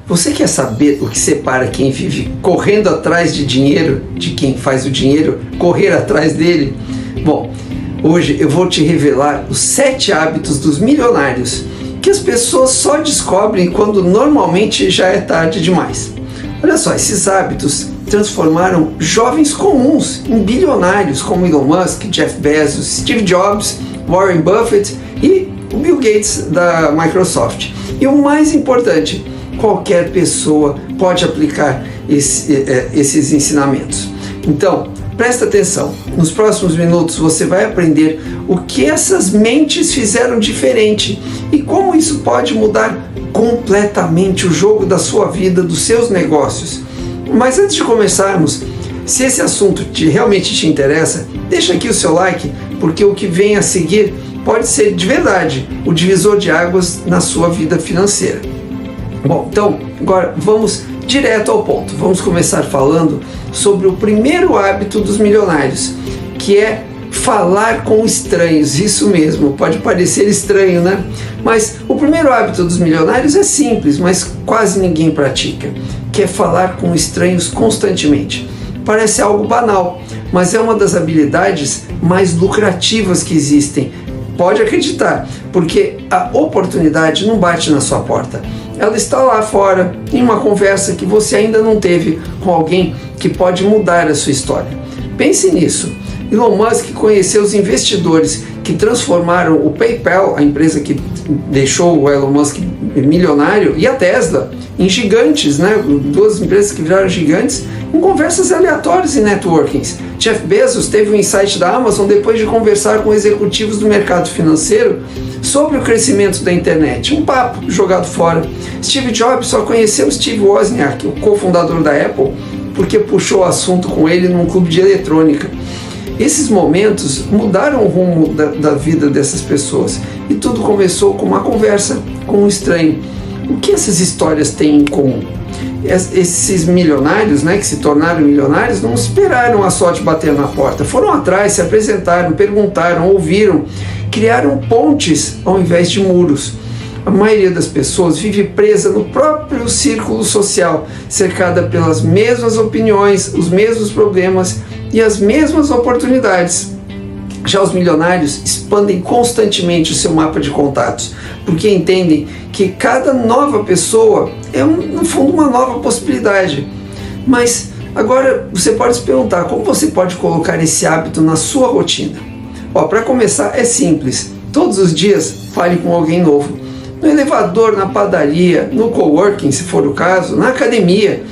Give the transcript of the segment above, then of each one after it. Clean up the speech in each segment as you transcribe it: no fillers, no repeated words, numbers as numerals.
Você quer saber o que separa quem vive correndo atrás de dinheiro de quem faz o dinheiro correr atrás dele? Bom, hoje eu vou te revelar os 7 hábitos dos milionários que as pessoas só descobrem quando normalmente já é tarde demais. Olha só, esses hábitos transformaram jovens comuns em bilionários como Elon Musk, Jeff Bezos, Steve Jobs, Warren Buffett e o Bill Gates da Microsoft. E o mais importante, qualquer pessoa pode aplicar esses ensinamentos. Então, presta atenção. Nos próximos minutos você vai aprender o que essas mentes fizeram diferente e como isso pode mudar completamente o jogo da sua vida, dos seus negócios. Mas antes de começarmos, se esse assunto realmente te interessa, deixa aqui o seu like, porque o que vem a seguir pode ser de verdade o divisor de águas na sua vida financeira. Bom, então agora vamos direto ao ponto. Vamos começar falando sobre o primeiro hábito dos milionários, que é falar com estranhos. Isso mesmo, pode parecer estranho, né? Mas o primeiro hábito dos milionários é simples, mas quase ninguém pratica, que é falar com estranhos constantemente. Parece algo banal, mas é uma das habilidades mais lucrativas que existem. Pode acreditar, porque a oportunidade não bate na sua porta. Ela está lá fora, em uma conversa que você ainda não teve com alguém que pode mudar a sua história. Pense nisso. Elon Musk conheceu os investidores que transformaram o PayPal, a empresa que deixou o Elon Musk milionário, e a Tesla em gigantes, né? 2 empresas que viraram gigantes, em conversas aleatórias e networkings. Jeff Bezos teve um insight da Amazon depois de conversar com executivos do mercado financeiro sobre o crescimento da internet. Um papo jogado fora. Steve Jobs só conheceu Steve Wozniak, o cofundador da Apple, porque puxou o assunto com ele num clube de eletrônica. Esses momentos mudaram o rumo da vida dessas pessoas e tudo começou com uma conversa com um estranho. O que essas histórias têm em comum? Esses milionários, né, que se tornaram milionários, não esperaram a sorte bater na porta. Foram atrás, se apresentaram, perguntaram, ouviram, criaram pontes ao invés de muros. A maioria das pessoas vive presa no próprio círculo social, cercada pelas mesmas opiniões, os mesmos problemas e as mesmas oportunidades. Já os milionários expandem constantemente o seu mapa de contatos, porque entendem que cada nova pessoa é, no fundo, uma nova possibilidade. Mas agora você pode se perguntar, como você pode colocar esse hábito na sua rotina? Para começar, é simples. Todos os dias, fale com alguém novo. No elevador, na padaria, no coworking, se for o caso, na academia.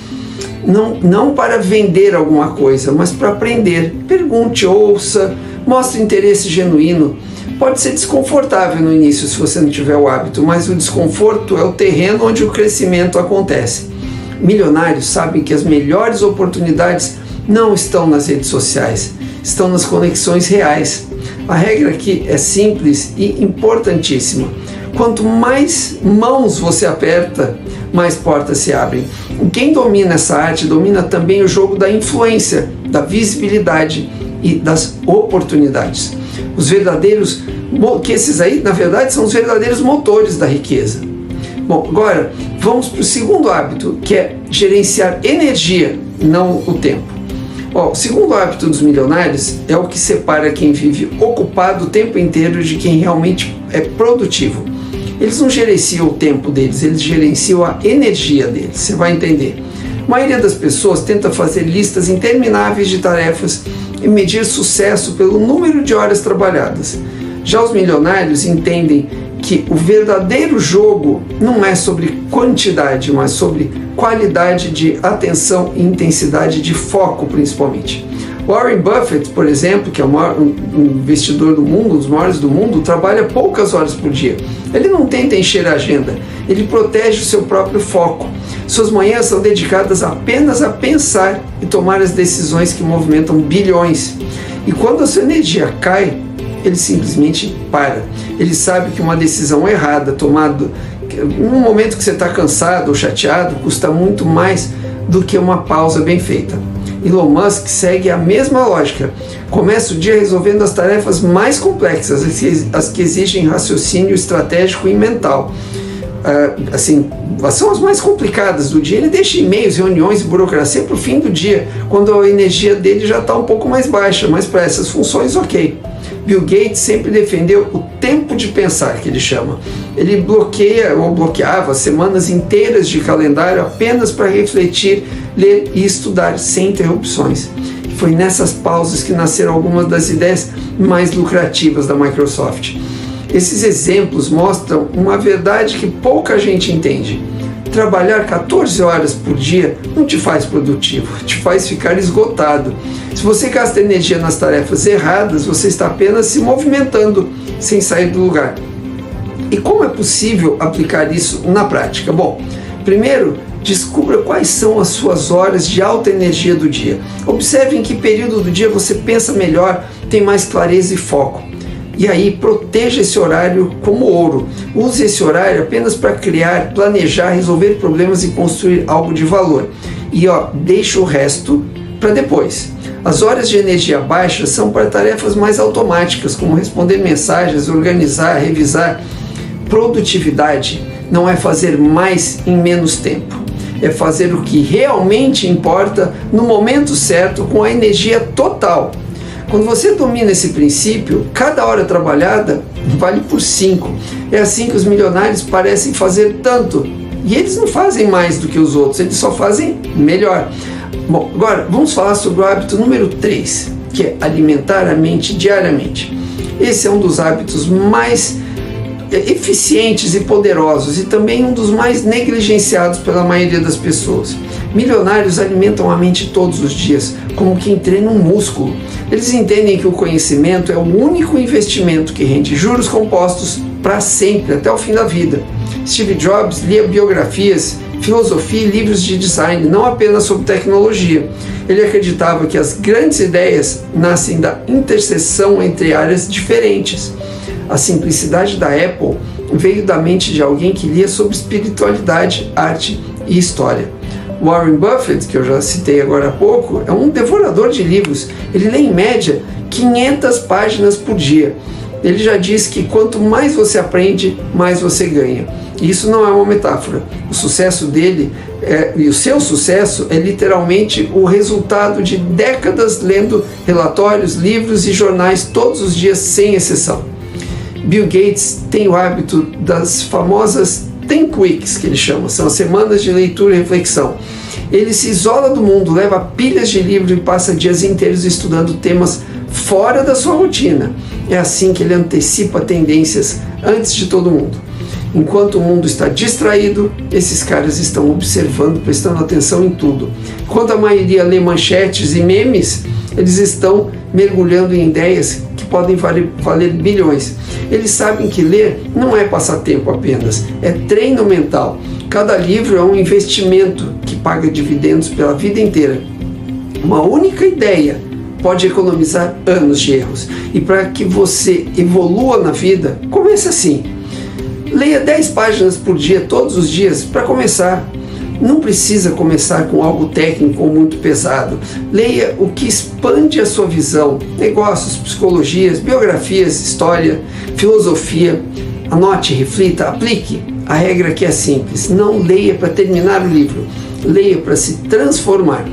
Não para vender alguma coisa, mas para aprender. Pergunte, ouça, mostre interesse genuíno. Pode ser desconfortável no início se você não tiver o hábito, mas o desconforto é o terreno onde o crescimento acontece. Milionários sabem que as melhores oportunidades não estão nas redes sociais, estão nas conexões reais. A regra aqui é simples e importantíssima. Quanto mais mãos você aperta, mais portas se abrem. Quem domina essa arte domina também o jogo da influência, da visibilidade e das oportunidades. Os verdadeiros, que esses aí, na verdade, são os verdadeiros motores da riqueza. Bom, agora vamos para o segundo hábito, que é gerenciar energia, não o tempo. O segundo hábito dos milionários é o que separa quem vive ocupado o tempo inteiro de quem realmente é produtivo. Eles não gerenciam o tempo deles, eles gerenciam a energia deles, você vai entender. A maioria das pessoas tenta fazer listas intermináveis de tarefas e medir sucesso pelo número de horas trabalhadas. Já os milionários entendem que o verdadeiro jogo não é sobre quantidade, mas sobre qualidade de atenção e intensidade de foco, principalmente. Warren Buffett, por exemplo, que é o maior investidor do mundo, um dos maiores do mundo, trabalha poucas horas por dia. Ele não tenta encher a agenda, ele protege o seu próprio foco. Suas manhãs são dedicadas apenas a pensar e tomar as decisões que movimentam bilhões. E quando a sua energia cai, ele simplesmente para. Ele sabe que uma decisão errada, tomada num momento que você está cansado ou chateado, custa muito mais do que uma pausa bem feita. Elon Musk segue a mesma lógica. Começa o dia resolvendo as tarefas mais complexas, as que exigem raciocínio estratégico e mental. assim, são as mais complicadas do dia. Ele deixa e-mails, reuniões e burocracia para o fim do dia, quando a energia dele já está um pouco mais baixa, mas para essas funções, ok. Bill Gates sempre defendeu o tempo de pensar, que ele chama. Ele bloqueava semanas inteiras de calendário apenas para refletir, ler e estudar sem interrupções. Foi nessas pausas que nasceram algumas das ideias mais lucrativas da Microsoft. Esses exemplos mostram uma verdade que pouca gente entende. Trabalhar 14 horas por dia não te faz produtivo, te faz ficar esgotado. Se você gasta energia nas tarefas erradas, você está apenas se movimentando, sem sair do lugar. E como é possível aplicar isso na prática? Bom, primeiro, descubra quais são as suas horas de alta energia do dia. Observe em que período do dia você pensa melhor, tem mais clareza e foco. E aí, proteja esse horário como ouro. Use esse horário apenas para criar, planejar, resolver problemas e construir algo de valor. E deixa o resto para depois. As horas de energia baixa são para tarefas mais automáticas, como responder mensagens, organizar, revisar. Produtividade não é fazer mais em menos tempo. É fazer o que realmente importa no momento certo, com a energia total. Quando você domina esse princípio, cada hora trabalhada vale por 5. É assim que os milionários parecem fazer tanto. E eles não fazem mais do que os outros, eles só fazem melhor. Bom, agora vamos falar sobre o hábito número 3, que é alimentar a mente diariamente. Esse é um dos hábitos mais eficientes e poderosos e também um dos mais negligenciados pela maioria das pessoas. Milionários alimentam a mente todos os dias, como quem treina um músculo. Eles entendem que o conhecimento é o único investimento que rende juros compostos para sempre, até o fim da vida. Steve Jobs lia biografias, filosofia e livros de design, não apenas sobre tecnologia. Ele acreditava que as grandes ideias nascem da interseção entre áreas diferentes. A simplicidade da Apple veio da mente de alguém que lia sobre espiritualidade, arte e história. Warren Buffett, que eu já citei agora há pouco, é um devorador de livros. Ele lê em média 500 páginas por dia. Ele já diz que quanto mais você aprende, mais você ganha. E isso não é uma metáfora. O sucesso dele e o seu sucesso é literalmente o resultado de décadas lendo relatórios, livros e jornais todos os dias, sem exceção. Bill Gates tem o hábito das famosas 10 Weeks, que ele chama, são as semanas de leitura e reflexão. Ele se isola do mundo, leva pilhas de livros e passa dias inteiros estudando temas fora da sua rotina. É assim que ele antecipa tendências antes de todo mundo. Enquanto o mundo está distraído, esses caras estão observando, prestando atenção em tudo. Enquanto a maioria lê manchetes e memes, eles estão mergulhando em ideias que podem valer bilhões. Eles sabem que ler não é passatempo apenas, é treino mental. Cada livro é um investimento que paga dividendos pela vida inteira. Uma única ideia pode economizar anos de erros. E para que você evolua na vida, comece assim. Leia 10 páginas por dia, todos os dias, para começar. Não precisa começar com algo técnico ou muito pesado. Leia o que expande a sua visão. Negócios, psicologias, biografias, história, filosofia. Anote, reflita, aplique. A regra aqui é simples. Não leia para terminar o livro. Leia para se transformar.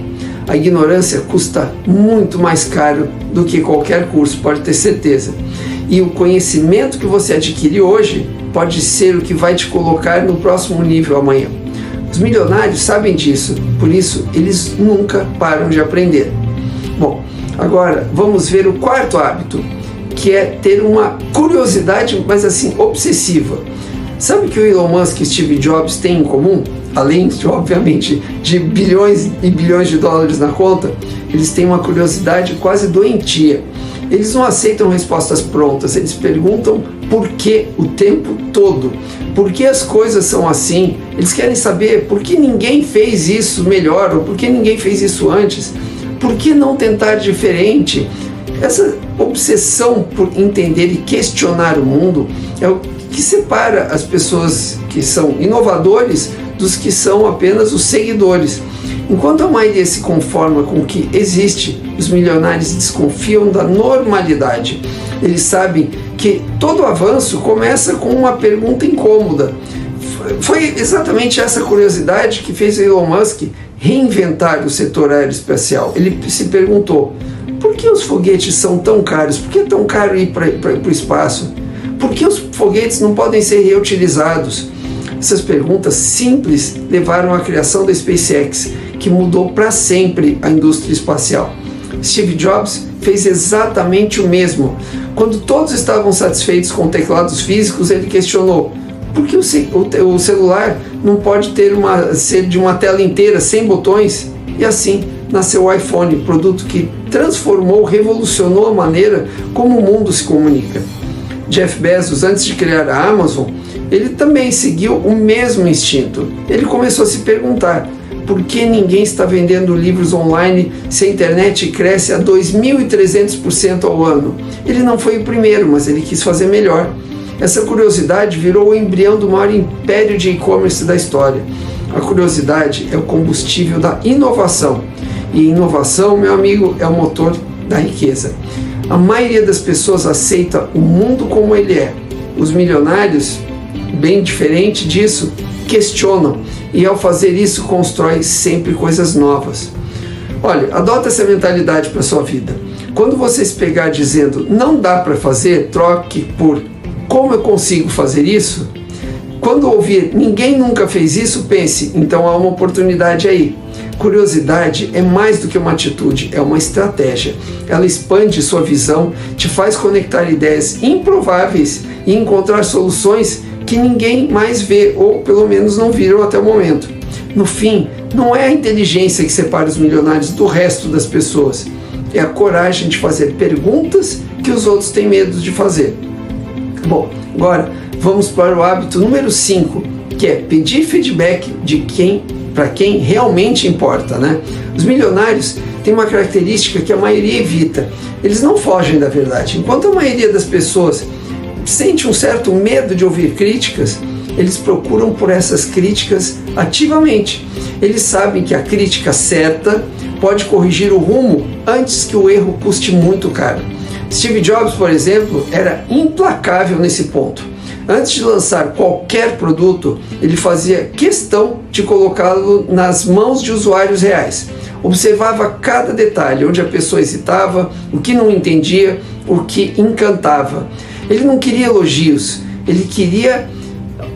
A ignorância custa muito mais caro do que qualquer curso, pode ter certeza. E o conhecimento que você adquire hoje pode ser o que vai te colocar no próximo nível amanhã. Os milionários sabem disso, por isso eles nunca param de aprender. Bom, agora vamos ver o quarto hábito, que é ter uma curiosidade, mas assim, obsessiva. Sabe o que o Elon Musk e Steve Jobs têm em comum? Além, obviamente, de bilhões e bilhões de dólares na conta, eles têm uma curiosidade quase doentia. Eles não aceitam respostas prontas, eles perguntam por que o tempo todo. Por que as coisas são assim? Eles querem saber por que ninguém fez isso melhor, ou por que ninguém fez isso antes. Por que não tentar diferente? Essa obsessão por entender e questionar o mundo é o que separa as pessoas que são inovadores dos que são apenas os seguidores. Enquanto a maioria se conforma com o que existe, os milionários desconfiam da normalidade. Eles sabem que todo avanço começa com uma pergunta incômoda. Foi exatamente essa curiosidade que fez o Elon Musk reinventar o setor aeroespacial. Ele se perguntou: por que os foguetes são tão caros? Por que é tão caro ir para o espaço? Por que os foguetes não podem ser reutilizados? Essas perguntas simples levaram à criação da SpaceX, que mudou para sempre a indústria espacial. Steve Jobs fez exatamente o mesmo. Quando todos estavam satisfeitos com teclados físicos, ele questionou: por que o celular não pode ser de uma tela inteira, sem botões? E assim nasceu o iPhone, produto que transformou, revolucionou a maneira como o mundo se comunica. Jeff Bezos, antes de criar a Amazon, ele também seguiu o mesmo instinto. Ele começou a se perguntar: por que ninguém está vendendo livros online se a internet cresce a 2.300% ao ano? Ele não foi o primeiro, mas ele quis fazer melhor. Essa curiosidade virou o embrião do maior império de e-commerce da história. A curiosidade é o combustível da inovação. E inovação, meu amigo, é o motor da riqueza. A maioria das pessoas aceita o mundo como ele é. Os milionários, bem diferente disso, questionam, e ao fazer isso constrói sempre coisas novas. Olha, adota essa mentalidade para a sua vida. Quando você se pegar dizendo não dá para fazer, troque por como eu consigo fazer isso. Quando ouvir ninguém nunca fez isso, pense: então há uma oportunidade aí. Curiosidade é mais do que uma atitude, é uma estratégia. Ela expande sua visão, te faz conectar ideias improváveis e encontrar soluções que ninguém mais vê, ou pelo menos não viram até o momento. No fim, não é a inteligência que separa os milionários do resto das pessoas. É a coragem de fazer perguntas que os outros têm medo de fazer. Bom, agora vamos para o hábito número 5, que é pedir feedback para quem realmente importa, né? Os milionários têm uma característica que a maioria evita. Eles não fogem da verdade. Enquanto a maioria das pessoas sente um certo medo de ouvir críticas, eles procuram por essas críticas ativamente. Eles sabem que a crítica certa pode corrigir o rumo antes que o erro custe muito caro. Steve Jobs, por exemplo, era implacável nesse ponto. Antes de lançar qualquer produto, ele fazia questão de colocá-lo nas mãos de usuários reais. Observava cada detalhe, onde a pessoa hesitava, o que não entendia, o que encantava. Ele não queria elogios, ele queria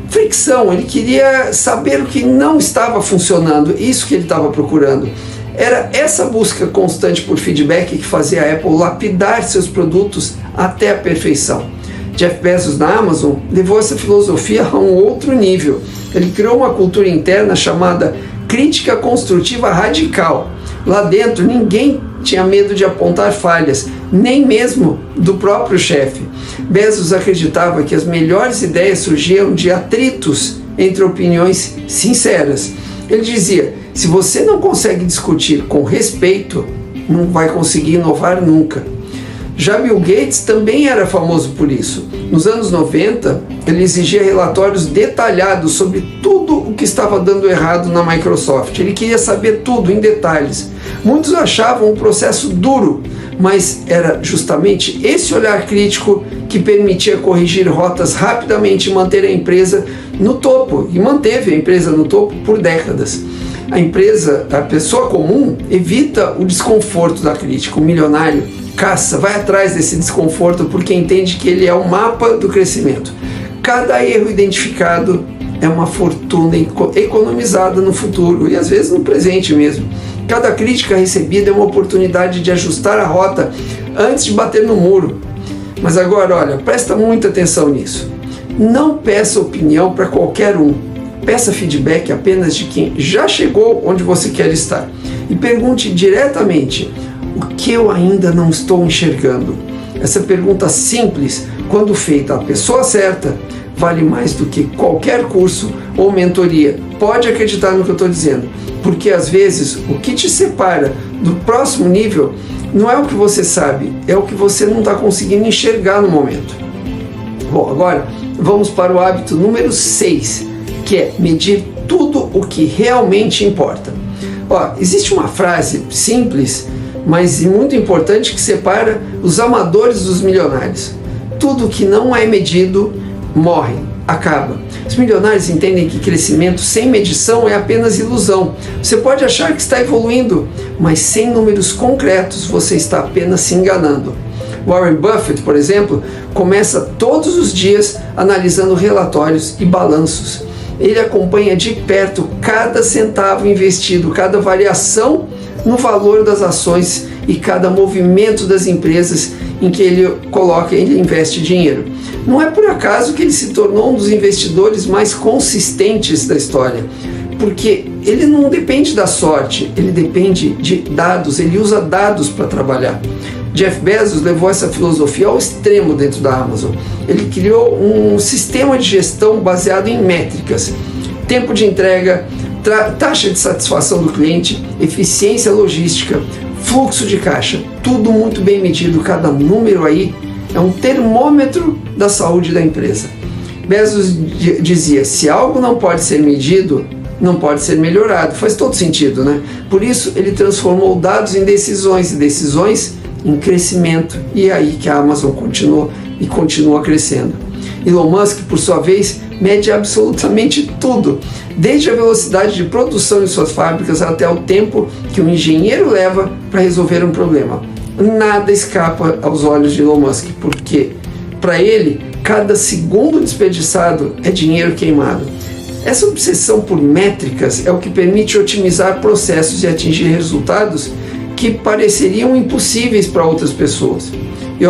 fricção, ele queria saber o que não estava funcionando, isso que ele estava procurando. Era essa busca constante por feedback que fazia a Apple lapidar seus produtos até a perfeição. Jeff Bezos na Amazon levou essa filosofia a um outro nível. Ele criou uma cultura interna chamada crítica construtiva radical. Lá dentro ninguém tinha medo de apontar falhas, nem mesmo do próprio chefe. Bezos acreditava que as melhores ideias surgiam de atritos entre opiniões sinceras. Ele dizia: se você não consegue discutir com respeito, não vai conseguir inovar nunca. Já Bill Gates também era famoso por isso. Nos anos 90, ele exigia relatórios detalhados sobre tudo o que estava dando errado na Microsoft. Ele queria saber tudo em detalhes. Muitos achavam o processo duro, mas era justamente esse olhar crítico que permitia corrigir rotas rapidamente e manter a empresa no topo. E manteve a empresa no topo por décadas. A pessoa comum evita o desconforto da crítica. O milionário caça, vai atrás desse desconforto porque entende que ele é o mapa do crescimento. Cada erro identificado é uma fortuna economizada no futuro e às vezes no presente mesmo. Cada crítica recebida é uma oportunidade de ajustar a rota antes de bater no muro. Mas agora, olha, presta muita atenção nisso. Não peça opinião para qualquer um. Peça feedback apenas de quem já chegou onde você quer estar. E pergunte diretamente: o que eu ainda não estou enxergando? Essa pergunta simples, quando feita à pessoa certa, vale mais do que qualquer curso ou mentoria. Pode acreditar no que eu estou dizendo, porque às vezes o que te separa do próximo nível não é o que você sabe, é o que você não está conseguindo enxergar no momento. Bom, agora vamos para o hábito número 6, que é medir tudo o que realmente importa. Existe uma frase simples, mas muito importante, que separa os amadores dos milionários. Tudo que não é medido morre. acaba. Os milionários entendem que crescimento sem medição é apenas ilusão. Você pode achar que está evoluindo, mas sem números concretos você está apenas se enganando. Warren Buffett, por exemplo, começa todos os dias analisando relatórios e balanços. Ele acompanha de perto cada centavo investido, cada variação no valor das ações e cada movimento das empresas em que ele investe dinheiro. Não é por acaso que ele se tornou um dos investidores mais consistentes da história, porque ele não depende da sorte, ele depende de dados, ele usa dados para trabalhar. Jeff Bezos levou essa filosofia ao extremo dentro da Amazon. Ele criou um sistema de gestão baseado em métricas: tempo de entrega, taxa de satisfação do cliente, eficiência logística, fluxo de caixa, tudo muito bem medido. Cada número aí é um termômetro da saúde da empresa. Bezos dizia: se algo não pode ser medido, não pode ser melhorado. Faz todo sentido, né? Por isso ele transformou dados em decisões e decisões em crescimento, e é aí que a Amazon continua crescendo. Elon Musk, por sua vez, mede absolutamente tudo, desde a velocidade de produção em suas fábricas até o tempo que um engenheiro leva para resolver um problema. Nada escapa aos olhos de Elon Musk, porque para ele cada segundo desperdiçado é dinheiro queimado. Essa obsessão por métricas é o que permite otimizar processos e atingir resultados que pareceriam impossíveis para outras pessoas. E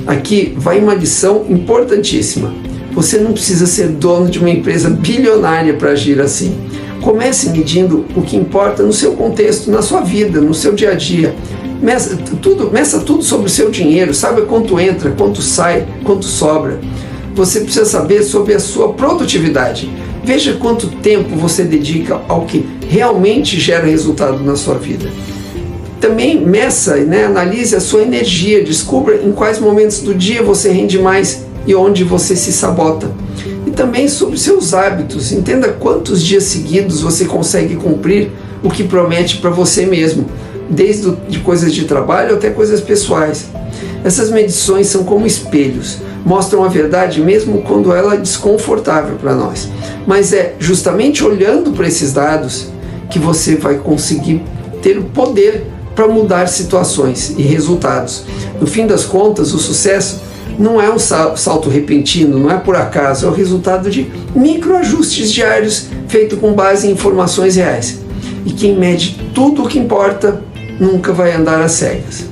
aqui vai uma lição importantíssima. Você não precisa ser dono de uma empresa bilionária para agir assim. Comece medindo o que importa no seu contexto, na sua vida, no seu dia a dia. Meça tudo sobre o seu dinheiro, saiba quanto entra, quanto sai, quanto sobra. Você precisa saber sobre a sua produtividade. Veja quanto tempo você dedica ao que realmente gera resultado na sua vida. Também meça, analise a sua energia, descubra em quais momentos do dia você rende mais e onde você se sabota. E também sobre seus hábitos, entenda quantos dias seguidos você consegue cumprir o que promete para você mesmo, desde de coisas de trabalho até coisas pessoais. Essas medições são como espelhos, mostram a verdade mesmo quando ela é desconfortável para nós. Mas é justamente olhando para esses dados que você vai conseguir ter o poder para mudar situações e resultados. No fim das contas, o sucesso não é um salto repentino, não é por acaso, é o resultado de microajustes diários feitos com base em informações reais. E quem mede tudo o que importa nunca vai andar às cegas.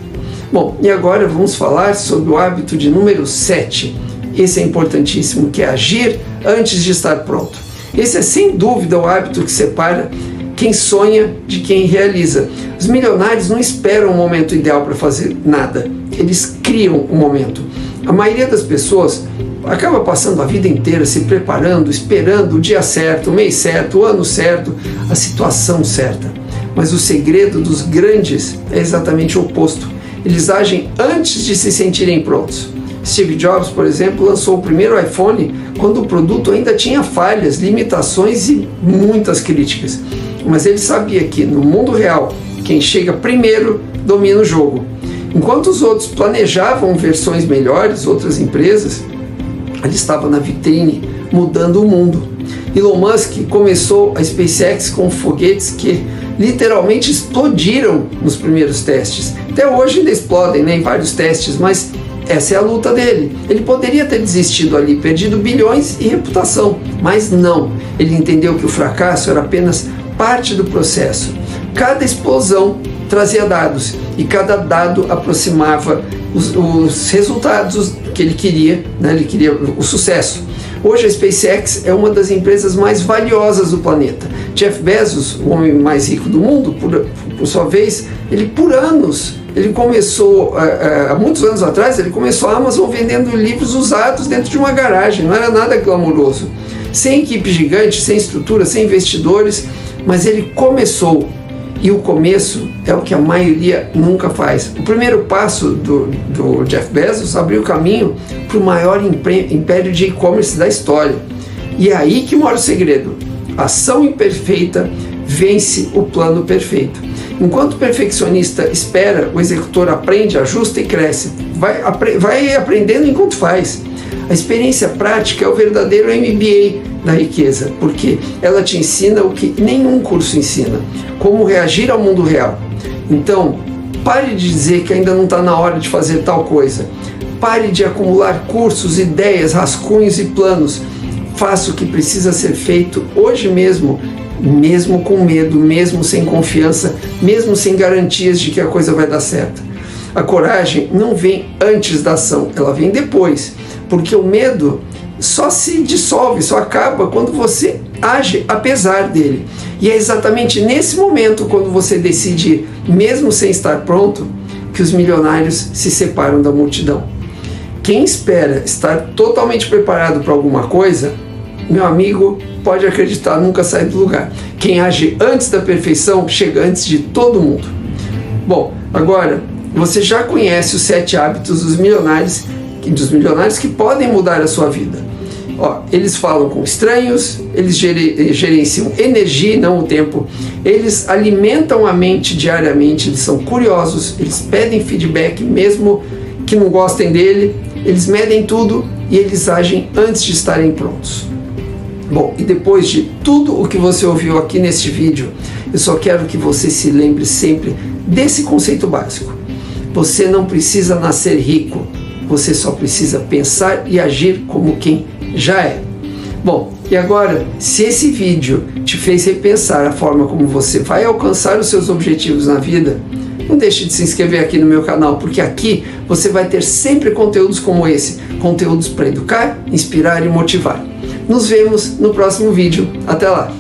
Bom, e agora vamos falar sobre o hábito de número 7. Esse é importantíssimo, que é agir antes de estar pronto. Esse é sem dúvida o hábito que separa quem sonha de quem realiza. Os milionários não esperam um momento ideal para fazer nada, eles criam um momento. A maioria das pessoas acaba passando a vida inteira se preparando, esperando o dia certo, o mês certo, o ano certo, a situação certa. Mas o segredo dos grandes é exatamente o oposto. Eles agem antes de se sentirem prontos. Steve Jobs, por exemplo, lançou o primeiro iPhone quando o produto ainda tinha falhas, limitações e muitas críticas. Mas ele sabia que, no mundo real, quem chega primeiro domina o jogo. Enquanto os outros planejavam versões melhores, outras empresas, ele estava na vitrine, mudando o mundo. Elon Musk começou a SpaceX com foguetes que literalmente explodiram nos primeiros testes. Até hoje ainda explodem, em vários testes, mas essa é a luta dele. Ele poderia ter desistido ali, perdido bilhões e reputação, mas não. Ele entendeu que o fracasso era apenas parte do processo. Cada explosão trazia dados e cada dado aproximava os resultados que ele queria, ele queria o sucesso. Hoje a SpaceX é uma das empresas mais valiosas do planeta. Jeff Bezos, o homem mais rico do mundo, por sua vez, ele começou, há muitos anos atrás, ele começou a Amazon vendendo livros usados dentro de uma garagem, não era nada glamouroso. Sem equipe gigante, sem estrutura, sem investidores, mas ele começou. E o começo é o que a maioria nunca faz. O primeiro passo do Jeff Bezos abriu o caminho para o maior império de e-commerce da história. E é aí que mora o segredo. A ação imperfeita vence o plano perfeito. Enquanto o perfeccionista espera, o executor aprende, ajusta e cresce. Vai aprendendo enquanto faz. A experiência prática é o verdadeiro MBA da riqueza, porque ela te ensina o que nenhum curso ensina, como reagir ao mundo real. Então, pare de dizer que ainda não está na hora de fazer tal coisa. Pare de acumular cursos, ideias, rascunhos e planos. Faça o que precisa ser feito hoje mesmo, mesmo com medo, mesmo sem confiança, mesmo sem garantias de que a coisa vai dar certo. A coragem não vem antes da ação, ela vem depois, porque o medo só se dissolve, só acaba quando você age apesar dele. E é exatamente nesse momento, quando você decide ir, mesmo sem estar pronto, que os milionários se separam da multidão. Quem espera estar totalmente preparado para alguma coisa, meu amigo, pode acreditar, nunca sai do lugar. Quem age antes da perfeição chega antes de todo mundo. Bom, agora você já conhece os 7 hábitos dos milionários que podem mudar a sua vida. Ó, eles falam com estranhos, eles gerenciam energia e não o tempo, eles alimentam a mente diariamente, eles são curiosos, eles pedem feedback mesmo que não gostem dele, eles medem tudo e eles agem antes de estarem prontos. Bom, e depois de tudo o que você ouviu aqui neste vídeo, eu só quero que você se lembre sempre desse conceito básico. Você não precisa nascer rico, você só precisa pensar e agir como quem já é. Bom, e agora, se esse vídeo te fez repensar a forma como você vai alcançar os seus objetivos na vida, não deixe de se inscrever aqui no meu canal, porque aqui você vai ter sempre conteúdos como esse, conteúdos para educar, inspirar e motivar. Nos vemos no próximo vídeo. Até lá!